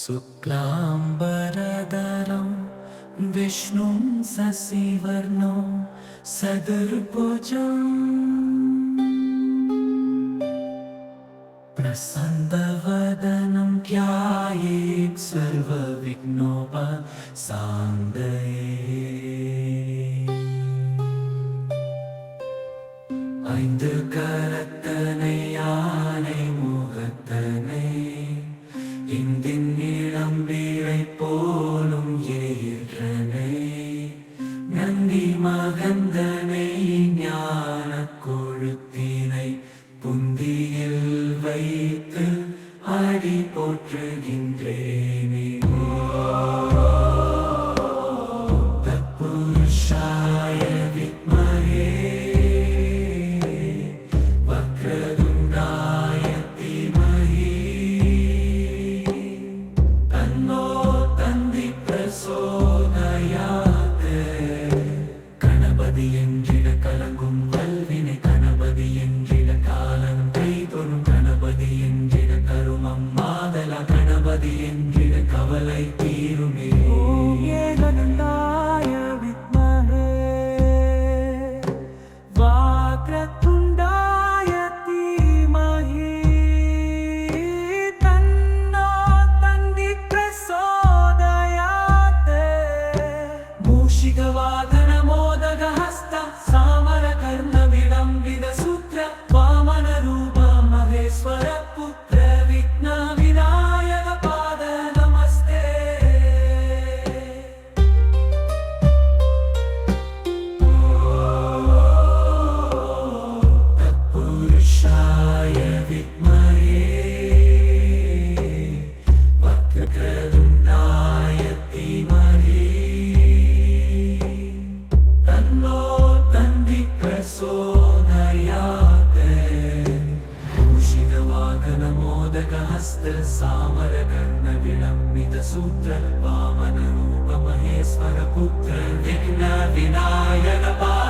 शुक्लाम्बरधरं विष्णुं शशिवर्णं सदर्भुजम् प्रसन्नवदनं ध्यायेत् सर्वविघ्नोपशान्तये। ஐந்து கரத்தனை யானை முகத்தனை இந்தின் இளம்பீழை போலும் ஏற்றனை நந்தி மகந்தனை ஞான கொழுத்தினை புந்தியில் வைத்து அடி போற்றுகின்றேனே. தத்புருஷாய வித்மஹே வக்ரதுண்டாய தீமஹி தன்னோ தந்தி பிரசோதயாத். கணபதி என்றிட கலங்கும் வல்வினை கணபதி என்றிட காலம் கைதொரும் கணபதி என்றிட கருமம் மாதலா கணபதி என்றிட கவலை தீருமே. ஏகதண்டாய வித்மஹே வக்ரதுண்டாய தீமஹி தன்னோ தந்தி பிரசோதயாத். மூஷிகவாகன மோதகஹஸ்த சாமரகர்ண விளம்பித சூத்ர வாமன ரூப மகேஸ்வர புத்திர விக்ன விநாயக பாத நமஸ்தே. தத்புருஷாய வித்மஹே வக்ரதுண்டாய தீமஹி தன்னோ தந்தி பிரசோதயாத். மூஷிகவாகன மோதகஹஸ்த சாமரகர்ண விளம்பித சூத்ர வாமன ரூப மகேஸ்வர புத்திர விக்ன விநாயக பாத